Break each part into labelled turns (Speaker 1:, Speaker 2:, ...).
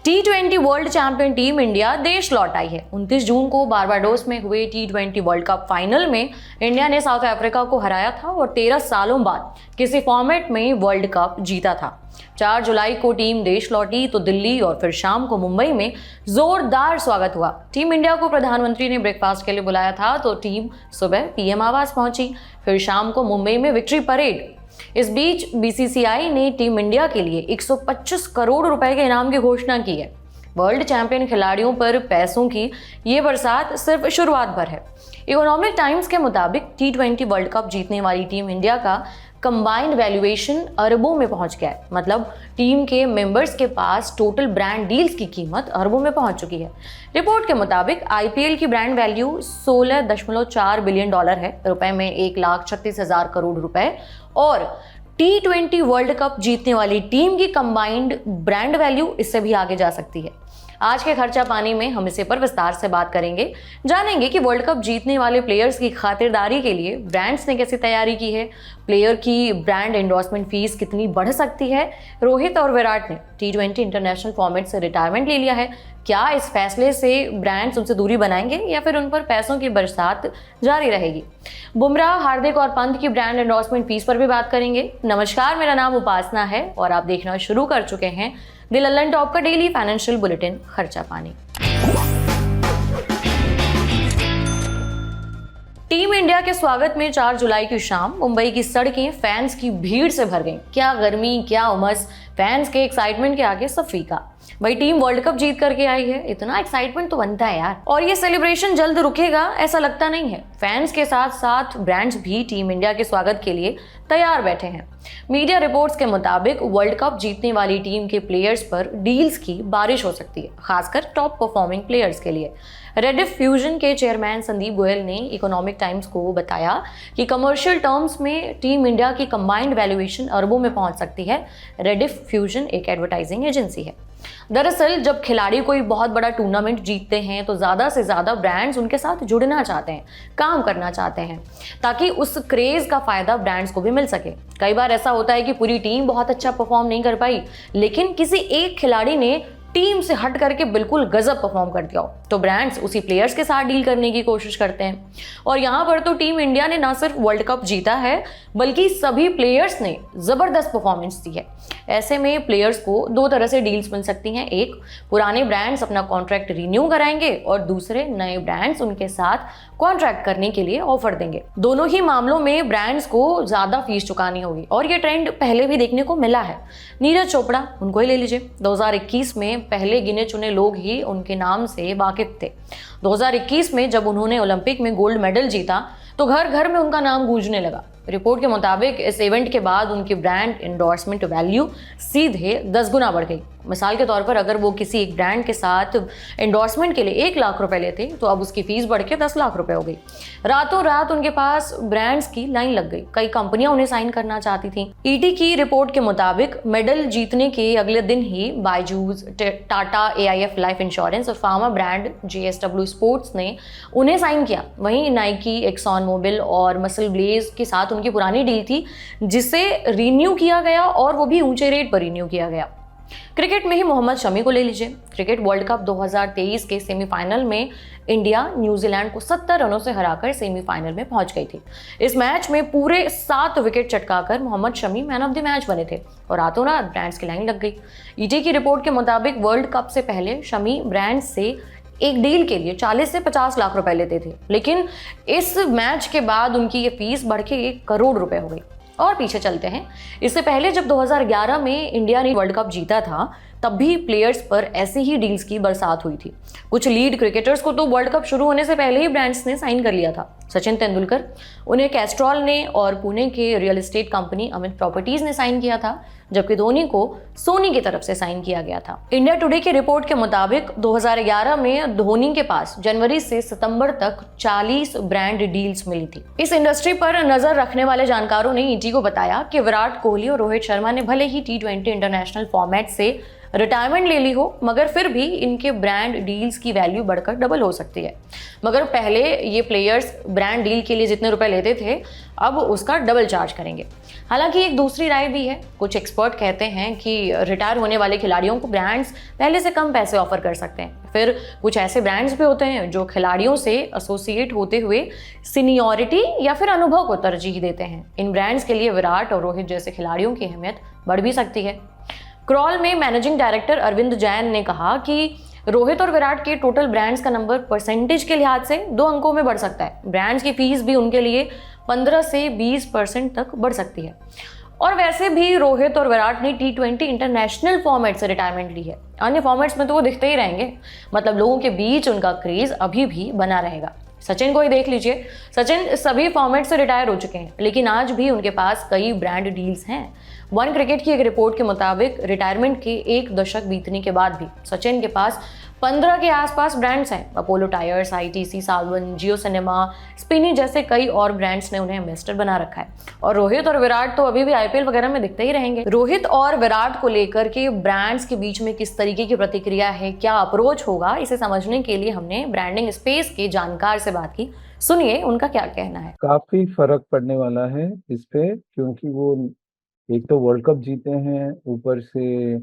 Speaker 1: T20 world champion team India देश लौट आई है। 29 जून को बारबाडोस में हुए T20 वर्ल्ड कप फाइनल में इंडिया ने साउथ अफ्रीका को हराया था और 13 सालों बाद किसी फॉर्मेट में वर्ल्ड कप जीता था। 4 जुलाई को टीम देश लौटी तो दिल्ली और फिर शाम को मुंबई में जोरदार स्वागत हुआ। टीम इंडिया को प्रधानमंत्री ने ब्रेकफास्ट के लिए बुलाया था तो टीम सुबह पीएम आवास पहुंची, फिर शाम को मुंबई में विक्ट्री परेड। इस बीच बीसीसीआई ने टीम इंडिया के लिए 125 करोड़ रुपए के इनाम की घोषणा की है। वर्ल्ड चैंपियन खिलाड़ियों पर पैसों की ये बरसात सिर्फ शुरुआत भर है। इकोनॉमिक टाइम्स के मुताबिक T20 वर्ल्ड कप जीतने वाली टीम इंडिया का कंबाइंड वैल्यूएशन अरबों में पहुंच गया है। मतलब टीम के मेंबर्स के पास टोटल ब्रांड डील्स की कीमत अरबों में पहुंच चुकी है। रिपोर्ट के मुताबिक आईपीएल की ब्रांड वैल्यू $16.4 बिलियन है, रुपए में 1,36,000 करोड़ रुपए, और T20 वर्ल्ड कप जीतने वाली टीम की कंबाइंड ब्रांड वैल्यू इससे भी आगे जा सकती है। आज के खर्चा पानी में हम इसे पर विस्तार से बात करेंगे, जानेंगे कि वर्ल्ड कप जीतने वाले प्लेयर्स की खातिरदारी के लिए ब्रांड्स ने कैसी तैयारी की है, प्लेयर की ब्रांड एंडोर्समेंट फीस कितनी बढ़ सकती है, रोहित और विराट ने T20 इंटरनेशनल फॉर्मेट से रिटायरमेंट ले लिया है, क्या इस फैसले से ब्रांड्स उनसे दूरी बनाएंगे या फिर उन पर पैसों की बरसात जारी रहेगी। बुमराह, हार्दिक और पंत की ब्रांड एंडोर्समेंट फीस पर भी बात करेंगे। नमस्कार, मेरा नाम उपासना है और आप देखना शुरू कर चुके हैं द लल्लन टॉप का डेली फाइनेंशियल बुलेटिन खर्चा पानी। टीम इंडिया के स्वागत में 4 जुलाई की शाम मुंबई की सड़कें फैंस की भीड़ से भर गईं। क्या गर्मी, क्या उमस, फैंस के एक्साइटमेंट के आगे सब फीका। भाई टीम वर्ल्ड कप जीत करके आई है, इतना एक्साइटमेंट तो बनता है यार। और ये सेलिब्रेशन जल्द रुकेगा ऐसा लगता नहीं है। फैंस के साथ साथ ब्रांड्स भी टीम इंडिया के स्वागत के लिए तैयार बैठे हैं। मीडिया रिपोर्ट्स के मुताबिक वर्ल्ड कप जीतने वाली टीम के प्लेयर्स पर डील्स की बारिश हो सकती है, खासकर टॉप परफॉर्मिंग प्लेयर्स के लिए। रेडिफ फ्यूजन के चेयरमैन संदीप गोयल ने इकोनॉमिक टाइम्स को बताया कि कमर्शियल टर्म्स में टीम इंडिया की कंबाइंड वैल्यूएशन अरबों में पहुंच सकती है। रेडिफ फ्यूजन एक एडवर्टाइजिंग एजेंसी है। दरअसल जब खिलाड़ी कोई बहुत बड़ा टूर्नामेंट जीतते हैं तो ज़्यादा से ज़्यादा ब्रांड्स उनके साथ जुड़ना चाहते हैं, काम करना चाहते हैं, ताकि उस क्रेज़ का फ़ायदा ब्रांड्स को भी मिल सके। कई बार ऐसा होता है कि पूरी टीम बहुत अच्छा परफॉर्म नहीं कर पाई, लेकिन किसी एक खिलाड़ी ने टीम से हट करके बिल्कुल गजब परफॉर्म कर दिया हो, तो ब्रांड्स उसी प्लेयर्स के साथ डील करने की कोशिश करते हैं। और यहाँ पर तो टीम इंडिया ने ना सिर्फ वर्ल्ड कप जीता है, बल्कि सभी प्लेयर्स ने ज़बरदस्त परफॉर्मेंस दी है। ऐसे में प्लेयर्स को 2 तरह से डील्स मिल सकती हैं। एक, पुराने ब्रांड्स अपना कॉन्ट्रैक्ट रिन्यू कराएंगे और दूसरे, नए ब्रांड्स उनके साथ कॉन्ट्रैक्ट करने के लिए ऑफर देंगे। दोनों ही मामलों में ब्रांड्स को ज़्यादा फीस चुकानी होगी और ये ट्रेंड पहले भी देखने को मिला है। नीरज चोपड़ा, उनको ही ले लीजिए। 2021 में पहले गिने चुने लोग ही उनके नाम से वाकिफ थे। 2021 में जब उन्होंने ओलंपिक में गोल्ड मेडल जीता तो घर घर में उनका नाम गूंजने लगा। रिपोर्ट के मुताबिक इस इवेंट के बाद उनकी ब्रांड एंडोर्समेंट वैल्यू सीधे 10 गुना बढ़ गई। मिसाल के तौर पर अगर वो किसी एक ब्रांड के साथ एंडोर्समेंट के लिए 1 लाख रुपए लेते तो अब उसकी फीस बढ़ के 10 लाख रुपए हो गई। रातों रात उनके पास ब्रांड्स की लाइन लग गई। कई कंपनियां उन्हें साइन करना चाहती थी। ईटी की रिपोर्ट के मुताबिक मेडल जीतने के अगले दिन ही Byju's, Tata, AIF life insurance और फार्मा ब्रांड JSW स्पोर्ट्स ने उन्हें साइन किया। वहीं नाइकी, एक्सॉन मोबिल और मसल ब्लेज के साथ उनकी पुरानी डील थी, जिसे रिन्यू किया गया और वो भी ऊंचे रेट पर रिन्यू किया गया। क्रिकेट में ही मोहम्मद शमी को ले लीजिए। क्रिकेट वर्ल्ड कप 2023 के सेमीफाइनल में इंडिया न्यूजीलैंड को 70 रनों से हराकर सेमीफाइनल में पहुंच गई थी। इस मैच में पूरे 7 विकेट चटकाकर Mohammed Shami man of the match बने थे और रातों रात ब्रांड्स की लाइन लग गई। ईटी की रिपोर्ट के मुताबिक वर्ल्ड कप से पहले शमी ब्रांड्स से एक डील के लिए 40 से 50 लाख रुपए लेते थे, लेकिन इस मैच के बाद उनकी ये फीस बढ़ के 1 करोड़ रुपए हो गई। और पीछे चलते हैं, इससे पहले जब 2011 में इंडिया ने वर्ल्ड कप जीता था तब भी प्लेयर्स पर ऐसे ही डील्स की बरसात हुई थी। कुछ लीड क्रिकेटर्स को तो वर्ल्ड कप शुरू होने से पहले ही ब्रांड्स ने साइन कर लिया था। सचिन तेंदुलकर, उन्हें कैस्ट्रॉल ने और पुणे के real estate company Amit properties ने साइन किया था, जबकि धोनी को सोनी की तरफ से साइन किया गया था। इंडिया टुडे की रिपोर्ट के मुताबिक 2011 में धोनी के पास जनवरी से सितंबर तक 40 ब्रांड डील्स मिली थी। इस इंडस्ट्री पर नजर रखने वाले जानकारों ने ईटी को बताया कि विराट कोहली और रोहित शर्मा ने भले ही T20 इंटरनेशनल फॉर्मेट से रिटायरमेंट ले ली हो, मगर फिर भी इनके ब्रांड डील्स की वैल्यू बढ़कर डबल हो सकती है। मगर पहले ये प्लेयर्स ब्रांड डील के लिए जितने रुपए लेते थे, अब उसका डबल चार्ज करेंगे। हालांकि एक दूसरी राय भी है। कुछ एक्सपर्ट एक्सपर्ट कहते हैं कि रिटायर होने वाले खिलाड़ियों को ब्रांड्स पहले से कम पैसे ऑफर कर सकते हैं। फिर कुछ ऐसे ब्रांड्स भी होते हैं जो खिलाड़ियों से एसोसिएट होते हुए सीनियरिटी या फिर अनुभव को तरजीह देते हैं। इन ब्रांड्स के लिए विराट और रोहित जैसे खिलाड़ियों की अहमियत बढ़ भी सकती है। क्रॉल में मैनेजिंग डायरेक्टर अरविंद जैन ने कहा कि रोहित और विराट के टोटल ब्रांड्स का नंबर परसेंटेज के लिहाज से 2 अंकों में बढ़ सकता है। ब्रांड्स की फीस भी उनके लिए 15 से 20% तक बढ़ सकती है। और वैसे भी रोहित और विराट ने T20 इंटरनेशनल फॉर्मेट से रिटायरमेंट ली है। अन्य फॉर्मेट्स में तो वो दिखते ही रहेंगे, मतलब लोगों के बीच उनका क्रेज अभी भी बना रहेगा। सचिन को ही देख लीजिए, सचिन सभी फॉर्मेट से रिटायर हो चुके हैं, लेकिन आज भी उनके पास कई ब्रांड डील्स हैं। वन क्रिकेट की एक रिपोर्ट के मुताबिक रिटायरमेंट के 1 दशक बीतने के बाद भी सचिन के पास 15 के आसपास ब्रांड्स हैं। अपोलो टायर्स, ITC, सालवन, जियो सिनेमा, स्पिनी जैसे कई और ब्रांड्स ने उन्हें इन्वेस्टर बना रखा है। और रोहित और विराट तो अभी भी IPL वगैरह में दिखते ही रहेंगे। रोहित और विराट को लेकर के ब्रांड्स के बीच में किस तरीके की प्रतिक्रिया है, क्या अप्रोच होगा, इसे समझने के लिए हमने ब्रांडिंग स्पेस के जानकार से बात की। सुनिए उनका क्या कहना है।
Speaker 2: काफी फर्क पड़ने वाला है इस पे, क्योंकि वो एक तो वर्ल्ड कप जीते हैं, ऊपर से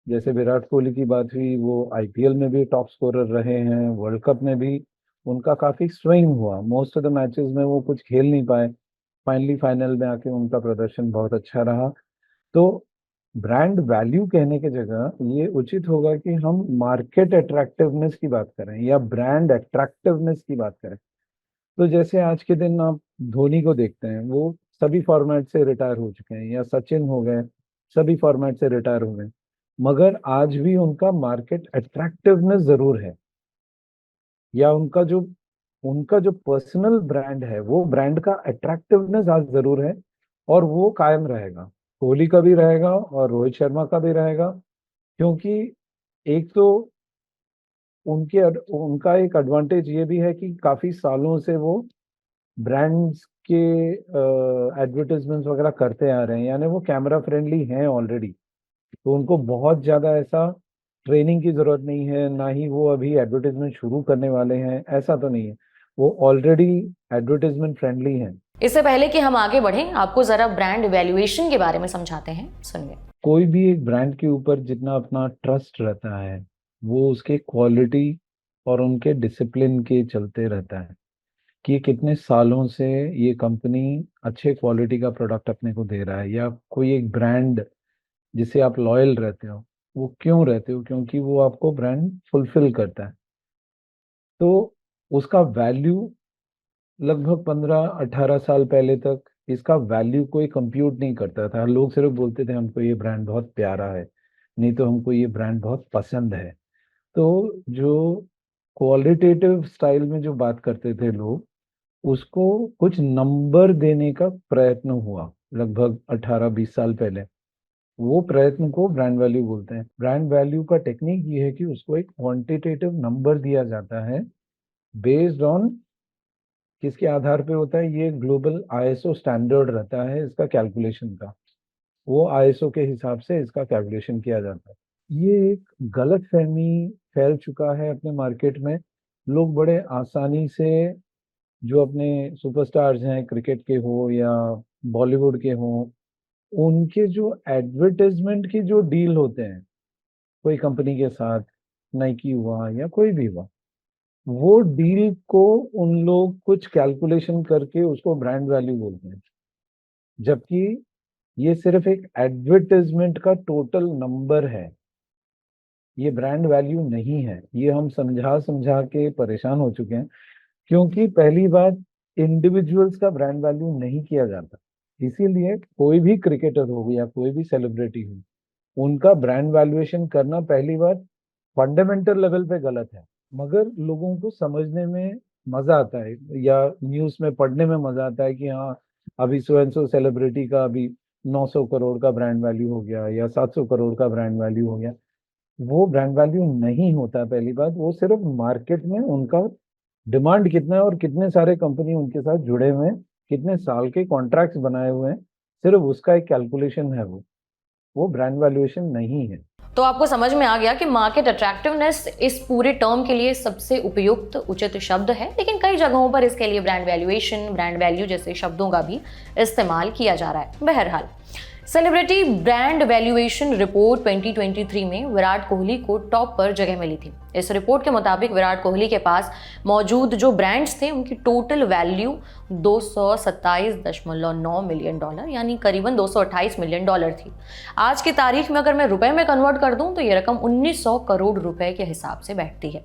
Speaker 2: जैसे विराट कोहली की बात हुई, वो IPL में भी टॉप स्कोरर रहे हैं, वर्ल्ड कप में भी उनका काफी स्विंग हुआ। मोस्ट ऑफ द मैचेस में वो कुछ खेल नहीं पाए, फाइनली फाइनल में आके उनका प्रदर्शन बहुत अच्छा रहा। तो ब्रांड वैल्यू कहने की जगह ये उचित होगा कि हम मार्केट अट्रैक्टिवनेस की बात करें या ब्रांड अट्रैक्टिवनेस की बात करें। तो जैसे आज के दिन आप धोनी को देखते हैं, वो सभी फॉर्मेट से रिटायर हो चुके हैं, या सचिन हो गए, सभी फॉर्मेट से रिटायर हो गए, मगर आज भी उनका मार्केट अट्रैक्टिवनेस जरूर है, या उनका जो पर्सनल ब्रांड है, वो ब्रांड का अट्रैक्टिवनेस आज जरूर है, और वो कायम रहेगा। कोहली का भी रहेगा और रोहित शर्मा का भी रहेगा, क्योंकि एक तो उनका एक एडवांटेज ये भी है कि काफी सालों से वो ब्रांड्स के एडवर्टाइजमेंट्स वगैरह करते आ रहे हैं, यानी वो कैमरा फ्रेंडली हैं ऑलरेडी। तो उनको बहुत ज्यादा ऐसा ट्रेनिंग की जरूरत नहीं है, ना ही वो अभी एडवर्टाइजमेंट शुरू करने वाले हैं, ऐसा तो नहीं है। वो ऑलरेडी एडवर्टाइजमेंट फ्रेंडली हैं।
Speaker 1: इससे पहले कि हम आगे बढ़ें, आपको जरा ब्रांड वैल्यूएशन के बारे में समझाते हैं, सुनिए।
Speaker 2: कोई भी एक ब्रांड के ऊपर जितना अपना ट्रस्ट रहता है, वो उसके क्वालिटी और उनके डिसिप्लिन के चलते रहता है कि कितने सालों से ये कंपनी अच्छे क्वालिटी का प्रोडक्ट अपने को दे रहा है। या कोई एक ब्रांड जिसे आप लॉयल रहते हो, वो क्यों रहते हो? क्योंकि वो आपको ब्रांड फुलफिल करता है। तो उसका वैल्यू लगभग 15-18 साल पहले तक इसका वैल्यू कोई कंप्यूट नहीं करता था। लोग सिर्फ बोलते थे हमको ये ब्रांड बहुत प्यारा है, नहीं तो हमको ये ब्रांड बहुत पसंद है। तो जो क्वालिटेटिव स्टाइल में जो बात करते थे लोग, उसको कुछ नंबर देने का प्रयत्न हुआ लगभग 18-20 साल पहले। वो प्रयत्न को ब्रांड वैल्यू बोलते हैं। ब्रांड वैल्यू का टेक्निक ये है कि उसको एक क्वांटिटेटिव नंबर दिया जाता है, बेस्ड ऑन किसके आधार पे होता है? ये ग्लोबल ISO स्टैंडर्ड रहता है इसका कैलकुलेशन का। वो ISO के हिसाब से इसका कैलकुलेशन किया जाता है। ये एक गलत फहमी फैल चुका है अपने मार्केट में। लोग बड़े आसानी से जो अपने सुपरस्टार्स हैं, क्रिकेट के हो या बॉलीवुड के हो, उनके जो एडवर्टाइजमेंट की जो डील होते हैं कोई कंपनी के साथ, नाइकी हुआ या कोई भी हुआ, वो डील को उन लोग कुछ कैलकुलेशन करके उसको ब्रांड वैल्यू बोलते हैं, जबकि ये सिर्फ एक एडवर्टाइजमेंट का टोटल नंबर है, ये ब्रांड वैल्यू नहीं है। ये हम समझा समझा के परेशान हो चुके हैं, क्योंकि पहली बात, इंडिविजुअल्स का ब्रांड वैल्यू नहीं किया जाता। इसीलिए कोई भी क्रिकेटर हो या कोई भी सेलिब्रिटी हो, उनका ब्रांड वैल्यूएशन करना पहली बात फंडामेंटल लेवल पे गलत है। मगर लोगों को समझने में मजा आता है या न्यूज में पढ़ने में मजा आता है कि हाँ, अभी सो एंड सो सेलिब्रिटी का अभी 900 करोड़ का ब्रांड वैल्यू हो गया या 700 करोड़ का ब्रांड वैल्यू हो गया। वो ब्रांड वैल्यू नहीं होता। पहली बात, वो सिर्फ मार्केट में उनका डिमांड कितना है और कितने सारे कंपनी उनके साथ जुड़े हुए हैं, कितने साल के कॉन्ट्रैक्ट्स बनाए हुए हैं, सिर्फ उसका एक कैलकुलेशन है। वो ब्रांड वैल्यूएशन नहीं है।
Speaker 1: तो आपको समझ में आ गया कि मार्केट अट्रैक्टिवनेस इस पूरे टर्म के लिए सबसे उपयुक्त उचित शब्द है, लेकिन कई जगहों पर इसके लिए ब्रांड वैल्यूएशन, ब्रांड वैल्यू जैसे शब्दों का भी इस्तेमाल किया जा रहा है। बहरहाल, सेलिब्रिटी ब्रांड वैल्यूएशन रिपोर्ट 2023 में विराट कोहली को टॉप पर जगह मिली थी। इस रिपोर्ट के मुताबिक विराट कोहली के पास मौजूद जो ब्रांड्स थे उनकी टोटल वैल्यू 227.9 मिलियन डॉलर यानी करीबन 228 मिलियन डॉलर थी। आज की तारीख में अगर मैं रुपए में कन्वर्ट कर दूं तो ये रकम 1900 करोड़ रुपए के हिसाब से बैठती है।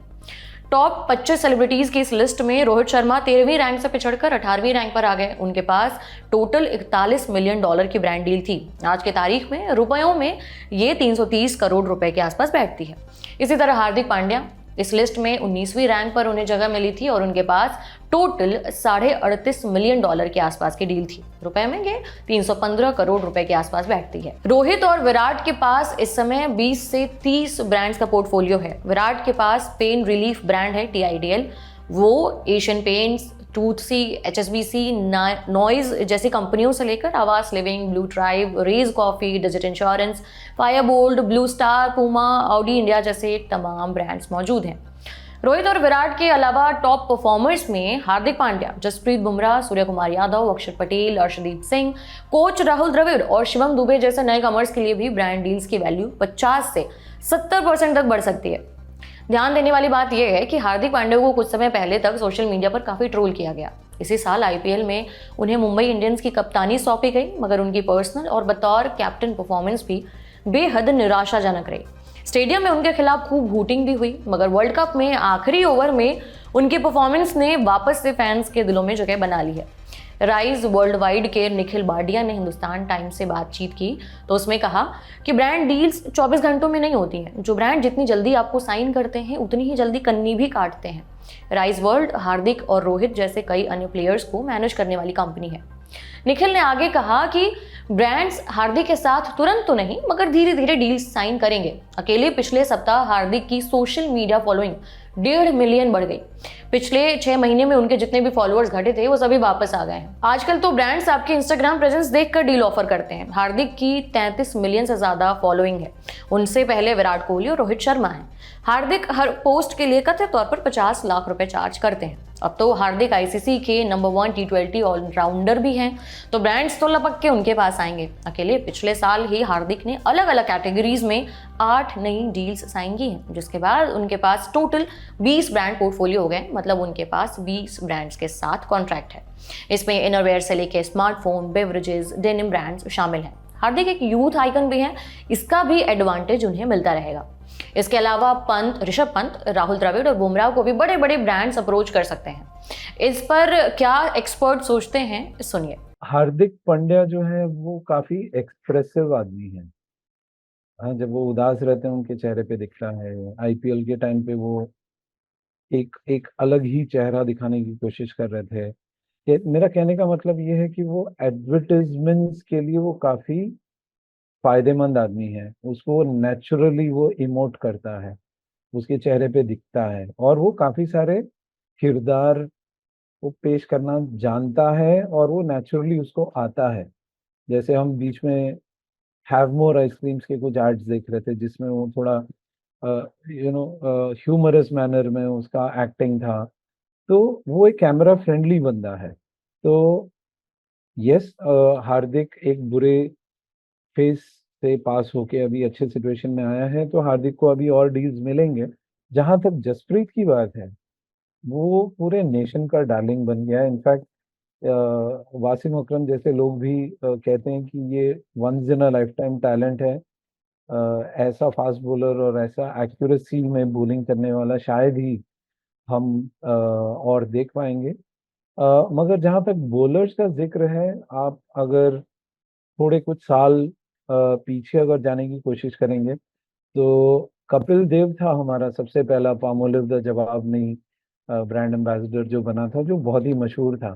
Speaker 1: टॉप 25 सेलिब्रिटीज की इस लिस्ट में रोहित शर्मा 13वीं रैंक से पिछड़कर 18वीं रैंक पर आ गए। उनके पास टोटल 41 मिलियन डॉलर की ब्रांड डील थी। आज के तारीख में रुपयों में ये 330 करोड़ रुपए के आसपास बैठती है। इसी तरह हार्दिक पांड्या इस लिस्ट में 19वीं रैंक पर उन्हें जगह मिली थी और उनके पास टोटल 38.5 मिलियन डॉलर के आसपास की डील थी। रुपए में ये 315 करोड़ रुपए के आसपास बैठती है। रोहित और विराट के पास इस समय 20 से 30 ब्रांड्स का पोर्टफोलियो है। विराट के पास पेन रिलीफ ब्रांड है TIDL, वो एशियन पेंट्स, टूथसी, HSBC, नॉइज जैसी कंपनियों से लेकर Aawaas Living, Blue Tribe, Rage Coffee, Digit Insurance, Fireboltt, Blue Star, Puma, Audi India जैसे तमाम ब्रांड्स मौजूद हैं। रोहित और विराट के अलावा टॉप परफॉर्मर्स में हार्दिक पांड्या, जसप्रीत बुमराह, सूर्य कुमार यादव, अक्षर पटेल, अर्शदीप सिंह, कोच राहुल द्रविड़ और शिवम दुबे जैसे नए कमर्स के लिए भी ब्रांड डील्स की वैल्यू 50 से 70% तक बढ़ सकती है। ध्यान देने वाली बात यह है कि हार्दिक पांड्या को कुछ समय पहले तक सोशल मीडिया पर काफी ट्रोल किया गया। इसी साल IPL में उन्हें मुंबई इंडियंस की कप्तानी सौंपी गई, मगर उनकी पर्सनल और बतौर कैप्टन परफॉर्मेंस भी बेहद निराशाजनक रही। स्टेडियम में उनके खिलाफ खूब हूटिंग भी हुई, मगर वर्ल्ड कप में आखिरी ओवर में उनकी परफॉर्मेंस ने वापस से फैंस के दिलों में जगह बना ली है। राइज वर्ल्ड वाइड के निखिल बाडिया ने हिंदुस्तान टाइम्स से बातचीत की तो उसमें कहा कि ब्रांड डील्स 24 घंटों में नहीं होती हैं। जो ब्रांड जितनी जल्दी आपको साइन करते हैं उतनी ही जल्दी कन्नी भी काटते हैं। राइज वर्ल्ड हार्दिक और रोहित जैसे कई अन्य प्लेयर्स को मैनेज करने वाली कंपनी है। निखिल ने आगे कहा कि ब्रांड्स हार्दिक के साथ तुरंत तो नहीं मगर धीरे धीरे डील्स साइन करेंगे। अकेले पिछले सप्ताह हार्दिक की सोशल मीडिया फॉलोइंग 1.5 मिलियन बढ़ गई। पिछले 6 महीने में उनके जितने भी फॉलोअर्स घटे थे वो सभी वापस आ गए हैं। आजकल तो ब्रांड्स आपके इंस्टाग्राम प्रेजेंस देखकर डील ऑफर करते हैं। हार्दिक की 33 मिलियन से ज्यादा फॉलोइंग है। उनसे पहले विराट कोहली और रोहित शर्मा हैं। हार्दिक हर पोस्ट के लिए कथित तौर पर 50 लाख रुपए चार्ज करते हैं। अब तो हार्दिक ICC के नंबर 1 T20 ऑलराउंडर भी हैं, तो ब्रांड्स तो लपक के उनके पास आएंगे। अकेले पिछले साल ही हार्दिक ने अलग अलग कैटेगरीज में 8 नई डील्स साइन की हैं, जिसके बाद उनके पास टोटल 20 ब्रांड पोर्टफोलियो हो गए। मतलब उनके पास 20 ब्रांड्स के साथ कॉन्ट्रैक्ट है। इसमें इनरवेयर से लेकर स्मार्टफोन, बेवरेजेस, डेनिम ब्रांड्स शामिल हैं। हार्दिक एक यूथ आइकन भी हैं, इसका भी एडवांटेज उन्हें मिलता रहेगा। इसके अलावा ऋषभ पंत, राहुल द्रविड़ और बुमराह को भी बड़े बड़े ब्रांड्स अप्रोच कर सकते हैं। इस पर क्या एक्सपर्ट सोचते हैं, सुनिए।
Speaker 2: हार्दिक पांड्या जो है वो काफी एक्सप्रेसिव आदमी है। हाँ, जब वो उदास रहते हैं उनके चेहरे पे दिखता है। IPL के टाइम पे वो एक अलग ही चेहरा दिखाने की कोशिश कर रहे थे। मेरा कहने का मतलब ये है कि वो एडवर्टाइजमेंट्स के लिए वो काफी फायदेमंद आदमी है। उसको नेचुरली वो इमोट करता है, उसके चेहरे पे दिखता है और वो काफी सारे किरदार वो पेश करना जानता है और वो नेचुरली उसको आता है। जैसे हम बीच में हैव मोर आइसक्रीम्स के कुछ एड्स देख रहे थे जिसमें वो थोड़ा ह्यूमरस मैनर में उसका एक्टिंग था, तो वो एक कैमरा फ्रेंडली बंदा है। तो यस, हार्दिक एक बुरे फेस से पास होके अभी अच्छे सिचुएशन में आया है, तो हार्दिक को अभी और डील्स मिलेंगे। जहां तक जसप्रीत की बात है, वो पूरे नेशन का डार्लिंग बन गया है। इनफैक्ट वासिम अकरम जैसे लोग भी कहते हैं कि ये once in a lifetime talent है। ऐसा फास्ट बॉलर और ऐसा एक्यूरेसी में बॉलिंग करने वाला शायद ही हम और देख पाएंगे। मगर जहां तक बॉलर्स का जिक्र है, आप अगर थोड़े कुछ साल पीछे अगर जाने की कोशिश करेंगे तो कपिल देव था हमारा सबसे पहला पामोलिव द जवाब नहीं ब्रांड एम्बेसडर जो बना था, जो बहुत ही मशहूर था।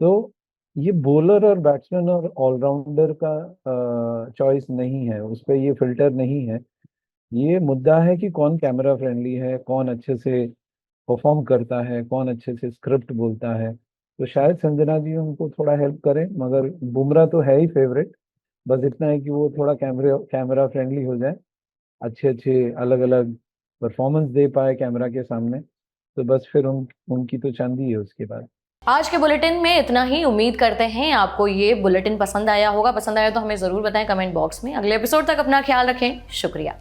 Speaker 2: तो ये बॉलर और बैट्समैन और ऑलराउंडर का चॉइस नहीं है, उस पर ये फिल्टर नहीं है। ये मुद्दा है कि कौन कैमरा फ्रेंडली है, कौन अच्छे से परफॉर्म करता है, कौन अच्छे से स्क्रिप्ट बोलता है। तो शायद संजना जी उनको थोड़ा हेल्प करें, मगर बुमराह तो है ही फेवरेट। बस इतना है कि वो थोड़ा कैमरा फ्रेंडली हो जाए, अच्छे अच्छे अलग अलग परफॉर्मेंस दे पाए कैमरा के सामने, तो बस फिर उनकी तो चांदी है उसके बाद।
Speaker 1: आज के बुलेटिन में इतना ही। उम्मीद करते हैं आपको ये बुलेटिन पसंद आया होगा। पसंद आया तो हमें जरूर बताएं कमेंट बॉक्स में। अगले एपिसोड तक अपना ख्याल रखें। शुक्रिया।